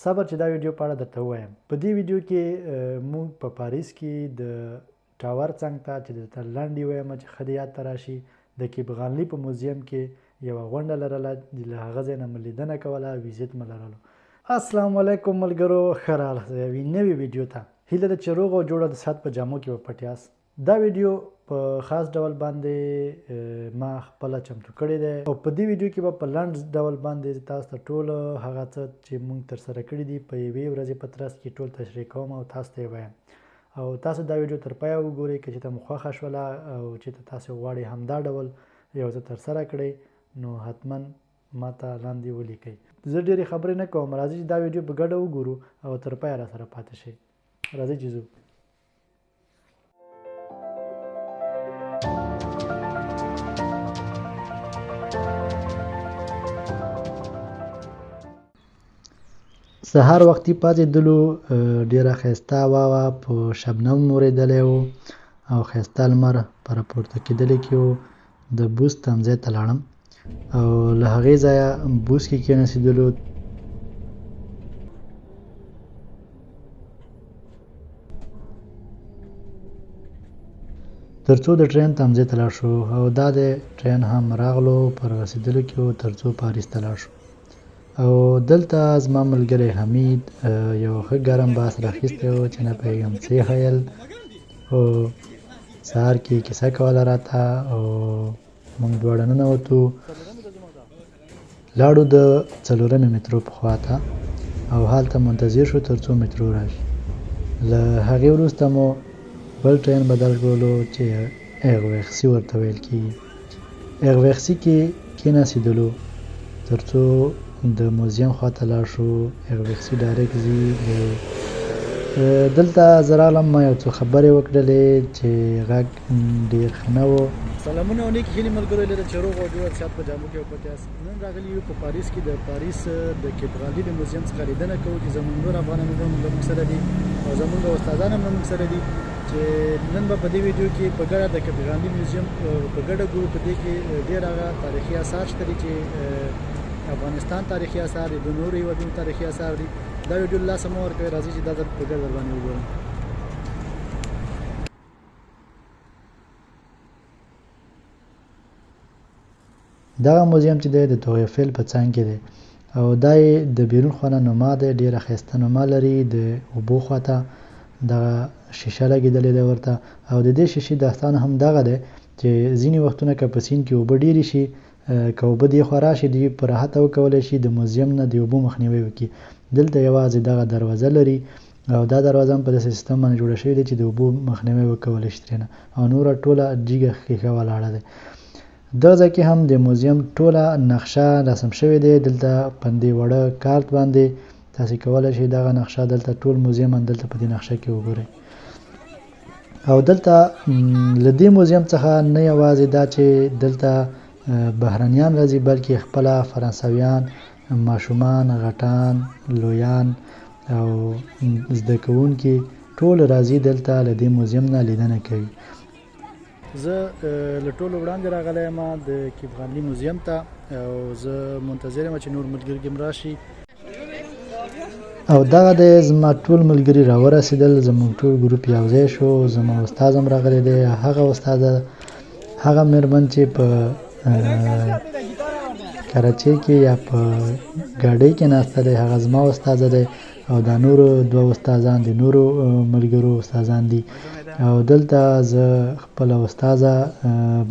صبر چې دا ویډیو په اړه درته ووایم. په دې ویډیو کې موږ په پاریس کې د ټاور څنګ ته چې درته لنډ یې وایم چې ښه دې یاد ته راشي د کیبغانلي په موزیم کې یوه غونډه لرله، له هغه ځای نه مو لیدنه کوله، ویزیټ مو لرلو. السلام علیکم ملګرو، ښه راغلاست یوې نوې ویډیو ته. هیله ده چې روغ او جوړه د صحت په جامو کې به پټ یاست. دا ویډیو په خاص ډول باندې ما خپله چمتو کړی دی او په دې ویډیو کې به په لنډ ډول باندې تاسو ته ټول هغه څه چې موږ ترسره کړي دي په یوې ورځې په ترڅ کې ټول تشریح کوم او تاسو ته یې وایم. او تاسو دا ویډیو تر پایه وګورئ که چېرته مو خوښه شوله او چېرته تاسو غواړئ همدا ډول یو څه ترسره کړئ نو حتما ما ته لاندې ولیکئ. زه ډېرې خبرې نه کوم، راځئ چې دا ویډیو په ګډه وګورو او تر پایه راسره پاتې شئ. راځئ چې ځو. سهار وختي پاڅېدلو، ډېره ښایسته هوا وه، په شبنم اورېدلی و او ښایسته لمر په راپورته کېدلو کې و. د بوس تمځای ته لاړم او له هغې ځایه بوس کې کېناستېدلو. تر څو د ټرین تمځای ته لاړ شو او دا د ټرین هم راغلو، په رارسېدلو کې و تر څو پاریس ته لاړ شو. او دلته زما ملګری حمید یو ښه ګرم بحث راخیستی و چې نه پوهېږم څه یې ویل، خو سهار کې کیسه کوله راته او موږ دواړه ننوتو، لاړو د 4مې مترو په خوا ته او هلته منتظر شو تر څو مترو راشي. له هغې وروسته مو بل ټرین بدل کړلو چې ایغویخسي ورته ویل کېږي. ایغویخسي کې کېناستېدلو تر څو د موزیم خواته لاړ شو. ایغویخسي ډایرکټ ځي. دلته زه راغلم، ما یو څو خبرې وکړلې چې غږ ډېر ښه نه و. سلامونه او نیکې هیلې ملګرو، هیله ده چې روغ او جوړ صحت په جامو کې او پټ یاست. نن راغلي یو په پاریس کې د پاریس د کیبغانلي د موزیم څخه لیدنه کوو چې زموږ نور افغانان هم زموږ سره دي او زموږ استادان هم زموږ سره دي چې نن به په دې ویډیو کې په ګډه د کیبغانلي موزیم په ګډه ګورو. په دې کې ډېر هغه تاریخي اثار شته دي چې افغانستان تاریخي اثار دي، د نورو هېوادونو تاریخي اثار دي. دا ویډیو له لاسه مه ورکوئ، راځئ چې دا ځل په ګډه ورباندې وګورو. دغه موزیم چې دی د تور ایفل په څنګ کې دی او دا یې د بیرون خوا نه نما دی، ډېره ښایسته نما لري. د اوبو خواته دغه شیشه لګېدلې ده ورته او د دې شیشې داستان هم دغه دی چې ځینې وختونه که په سیند کې اوبه ډېرې شي، که اوبه دې خوا راشي دوی په راحته وکولی شي د موزیم نه د اوبو مخنیوی وکړي. دلته یوازې دغه دروازه لري او دا دروازه هم په داسې سیستم باندې جوړه شوې ده چې د اوبو مخنیوی وکولی شي ترېنه او نوره ټوله جګه ښیښه ولاړه ده. دغه ځای کې هم د موزیم ټوله نقشه رسم شوې دی. دلته په دې وړه کارت باندې تاسې کولی شئ دغه نقشه دلته ټول موزیم دلته په دې نقشه کې وګورئ. او دلته له دې موزیم څخه نه یوازې دا چې دلته بهرنیان راځي بلکې خپله فرانسویان، ماشومان، غټان، لویان او زده کوونکي ټول راځي دلته له دې موزیم نه لیدنه کوي. زه له ټولو وړاندې راغلی یم د کیبغانلي موزیم ته او زه منتظر یم چې نور ملګري هم راشي. او دغه دی زما ټول ملګري راورسېدل، زموږ ټول ګروپ یو ځای شو. زما استاد هم راغلی دی، هغه استاده، هغه مېرمن چې په کراچۍ کې یا په ګاډۍ کې ناسته دی هغه زما استاده دی او دا نورو دوه استادان د نورو ملګرو استادان دي. او دلته زه خپله استاده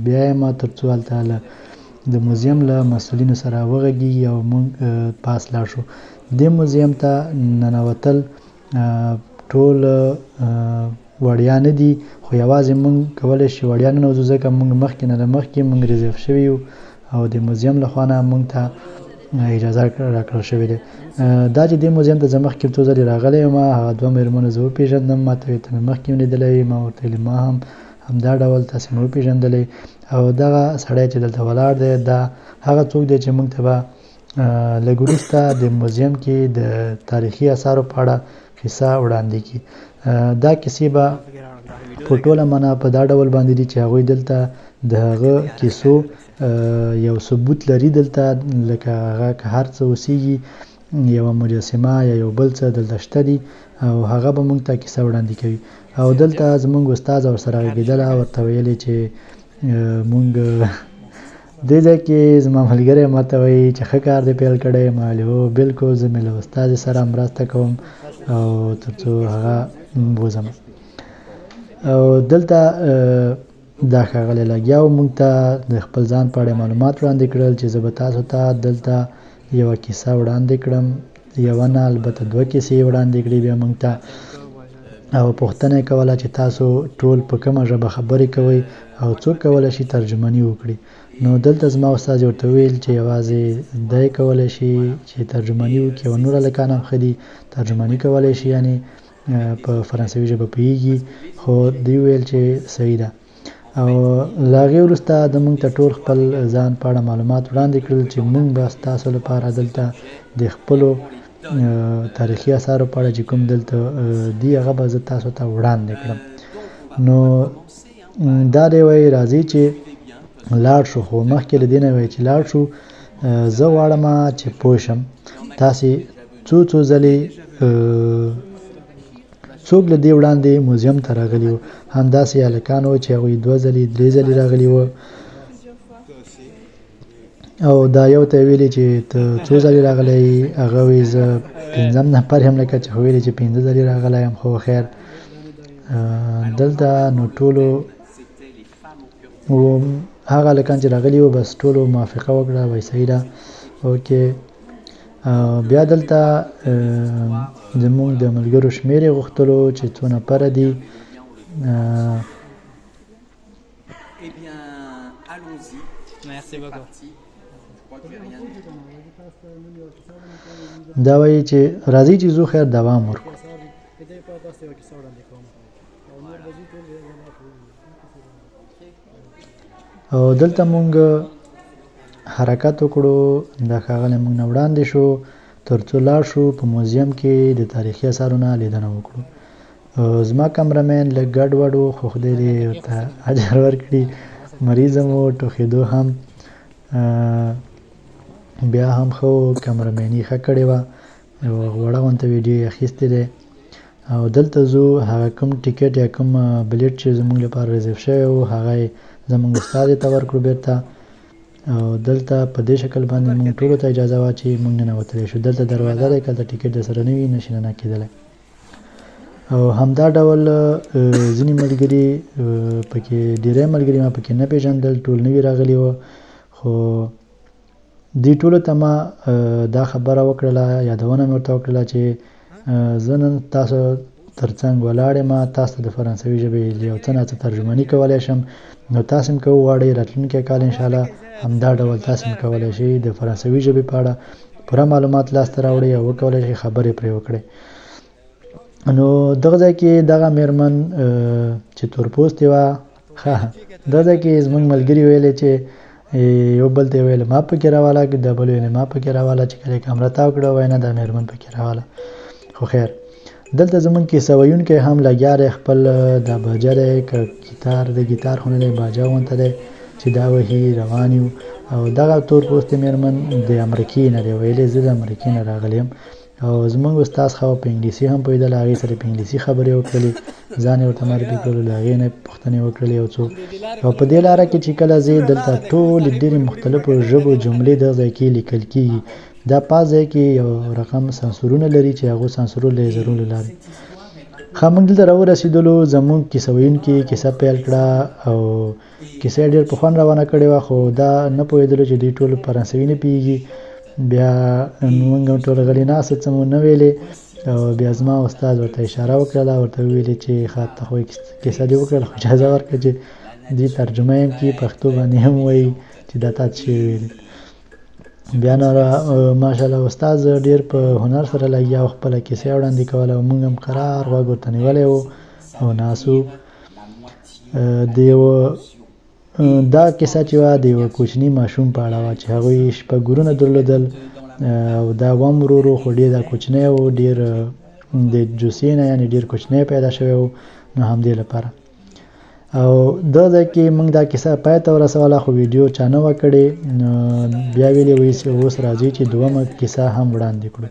بیایم تر څو هلته د موزیم له مسؤلینو سره وغږېږي او موږ پاس لاړ شو. دې موزیم ته ننوتل ټول وړیا نه دي، خو یوازې موږ کولی شو وړیا ننوځو ځکه موږ مخکې نه له مخکې موږ ریزرف شوي یو او د موزیم له خوا نه موږ ته اجازه راکړل شوې ده. دا چې دې موزیم ته زه مخکې څو ځلې راغلی یم، هغه دوه مېرمنو زه وپېژندم، ما ته ته مې مخکې ولیدلی، ما ورته ویلې ما هم همدا ډول تاسې مې وپېژندلی. او دغه سړی چې دلته ولاړ دی دا هغه څوک دی چې موږ ته به لږ وروسته د موزیم کې د تاریخي اثارو په اړه قصه وړاندې کړي. دا کیسې به په ټوله معنا په دا ډول باندې دي چې هغوی دلته د هغه کیسو یو ثبوت لري دلته، لکه هغه که هر څه اوسیږي یوه مجسمه یا یو بل څه دلته شته دي او هغه به موږ ته کیسه وړاندې کوي او دلته زموږ استاد ورسره غږېدله ورته ویلې چې موږ دې ځای کې زما ملګری ماته وایي چې ښه کار دې پیل کړی ما ویلې هو بلکل زه مې له استاد سره مرسته کوم او تر څو هغه بوځم او دلته دا ښاغلی لګیا و موږ ته د خپل ځان په اړه معلومات وړاندې کړل چې زه به تاسو ته دلته یوه کیسه وړاندې کړم یوه نه البته دوه کیسې وړاندې کړي بیا موږ ته او پوښتنه یې کوله چې تاسو ټول په کومه ژبه خبرې کوئ او څوک کولی شي ترجماني وکړي نو دلته زما استاد ورته ویل چې یوازې دی کولی شي چې ترجماني وکړي او نور هلکان هم ښه دي ترجماني کولی شي یعنې په فرانسوي ژبه پوهېږي خو دوی ویل چې صحیح ده او له هغې وروسته د موږ ته ټول خپل ځان په اړه معلومات وړاندې کړل چې موږ به ستاسو لپاره دلته د خپلو تاریخي اثارو په اړه چې کوم دلته دي هغه به زه تاسو ته وړاندې کړم نو دا دی وایي راځئ چې لاړ شو خو مخکې له دې نه وایي چې لاړ شو زه غواړم چې پوه شم تاسې څو ځلې څوک له دې وړاندې موزیم ته راغلي وو همداسې هلکان وو چې هغوی 2 ځلې 3 ځلې راغلي وو او دا یو ته ویلي چې ته څو ځلې راغلی هغه وایي زه 5م نفر یم لکه چې خو ویلي چې 5 ځلې راغلی یم خو خیر دلته نو ټولو هغه هلکان چې راغلي وو بس ټولو موافقه وکړه وایي صحیح ده اوکې بیا دلته زموږ د ملګرو شمېر یې غوښتلو چې څو نفره دي دا وایي چې راځئ چې زو خیر دوام ورکړو او دلته مونږ حرکت وکړو دا ښاغلی مونږ نه وړاندې شو تر څو لاړ شو په موزیم کې د تاریخي اثارو نه لیدنه وکړو زما کمرمین لږ ګډوډ و خو خدای دې ورته اجر ورکړي مریض هم و ټوخېدو هم بیا هم ښه و کمرمین یې ښه کړې وه غوړه غونته ویډیو یې اخیستې دی او دلته زو هغه کوم ټیکټ یا کوم بلیټ چې زموږ لپاره ریزرف شوی و هغه یې زموږ استاد ته ورکړو بیرته او دلته په دې شکل باندې موږ ټولو ته اجازه وه چې موږ ننوتلی شو دلته دروازه دی که هلته ټیکټ درسره نه وي نشي ننه کېدلی او همدا ډول ځینې ملګري پکې ډېری ملګري ما پکې نه پېژندل ټول نوي راغلي وو خو دې ټولو ته ما دا خبره وکړله یادونه مې ورته وکړله چې زه نن تاسو تر څنګ ولاړ یم تاسو ته د فرانسوي ژبې یو څه نه څه ترجماني کولی شم نو تاسو هم که وغواړئ راتلونکی کال انشاءالله همدا ډول تاسو هم کولی شئ د فرانسوي ژبې په اړه پوره معلومات لاسته راوړئ او وکولی شئ خبرې پرې وکړئ نو دغه ځای کې دغه میرمن چې تورپوستې وه دغه ځای کې زموږ ملګري ویلې چې یو بل ته یې ویل ما پکې راواله دا بل ویل ما پکې راواله چې کله یې کمره تاو کړه وایي نه دا میرمن پکې راواله خو خیر دلته زموږ کیسه ویونکی هم لګیا دی خپل دا باجه دی که ګیتار د ګیتار خو نه دی باجه غونته دی چې دا وهي روان یو او دغه تورپوستې میرمن د امریکې نه دی ویلې زه د امریکې نه راغلی یم او زموږ استاد خو په انګلیسي هم پوهېدل هغې سره په انګلیسي خبرې وکړلې ځان یې ورته معرفي کړلو د هغې نه پوښتنې وکړلې یو څو او په دې لاره کې چې کله ځې دلته ټولې ډېرې مختلفو ژبو جملې دغه ځای کې لیکل کېږي دا پاس ځای کې یو رقم سانسورونه لري چې هغو سانسورو لیزرو له لارې ښه موږ دلته راورسېدلو زموږ کیسه ویونکي کیسه پیل کړه او کیسه یې ډېر په خوند روانه کړې وه خو دا نه پوهېدلو چې دوی ټول فرانسوي نه پوهېږي بیا موږ هم ټول غلي ناست څه مو نه ویلې او بیا زما استاد ورته اشاره وکړله ورته وویلې چې ښه ته خو کیسه دې وکړله خو اجازه ورکړه چې دې ترجمه یې کړي پښتو باندې هم وایي چې دا تا څه شوي ویلې بیا نو ماشاءالله استاد ډېر په هنر سره لګیا و خپله کیسه یې وړاندې کوله او موږ هم قرار غوږ ورته نیولی و او ناست وو د یوه دا کیسه چې وه د یوه کوچني ماشوم په اړه وه چې هغوی شپږ ورونه درلودل او دا وم ورو ورو خو ډېر دا کوچنی و ډېر د جوسې نه یعنې ډېر کوچنی پیدا شوی و نو همدې لپاره او دا ځای کې موږ دا کیسه پای ته ورسوله خو ویډیو چا نه وه کړې نو بیا ویلې وایي چې اوس راځي چې دومه کیسه هم وړاندې کړو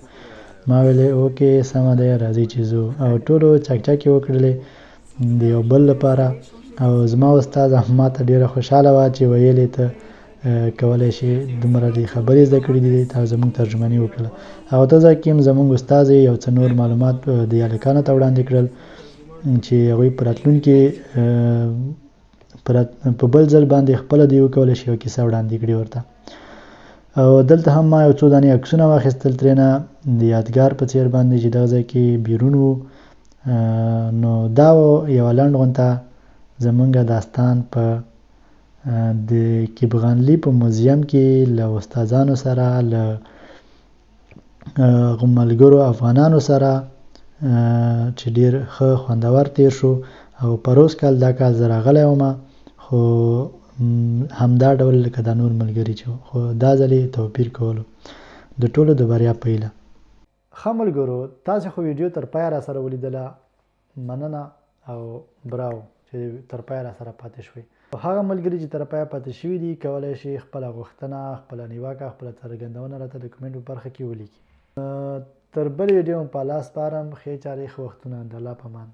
ما ویلې اوکې سمه دی راځي چې ځو او ټولو چکچکې وکړلې د یو بل لپاره او زما استاد ما ته ډېره خوشحاله وه چې ویلې ته کولی شي دومره دې خبرې زده کړي دي تا زموږ ترجماني وکړه او ته ځکه هم زموږ استاد یو څه نور معلومات د هلکانو ته وړاندې کړل چې هغوی په راتلونکي په بل ځل باندې خپله دوی وکولی شي یو کیسه وړاندې کړي ورته او دلته هم ما یو څو دانې عکسونه واخیستل ترېنه د یادګار په څیر باندې چې دغه ځای کې بیرون و نو دا یوه لنډ غونته زمونږ داستان په د کیبغانلي په موزیم کې له استادانو سره له ملګرو افغانانو سره چې ډېر ښه خوندور تیر شو او پروس کال دا کال زه راغلی وم خو همدا ډول لکه دا نور ملګري چې خو دا ځل یې توپیر کولو د ټولو د بریا په هیله ښه ملګرو تاسې خو ویډیو تر پایه را سره ولیدله مننه او براو چې تر پایه را سره پاتې شوئ هغه ملګري چې تر پایه پاتې شوي دي کولی شي خپله غوښتنه خپله نیوکه خپله څرګندونه راته د کمنټ په برخه کې ولیکي تر بل ویډیو په لاس سپارم ښې چارې ښه وختونه د الله په امان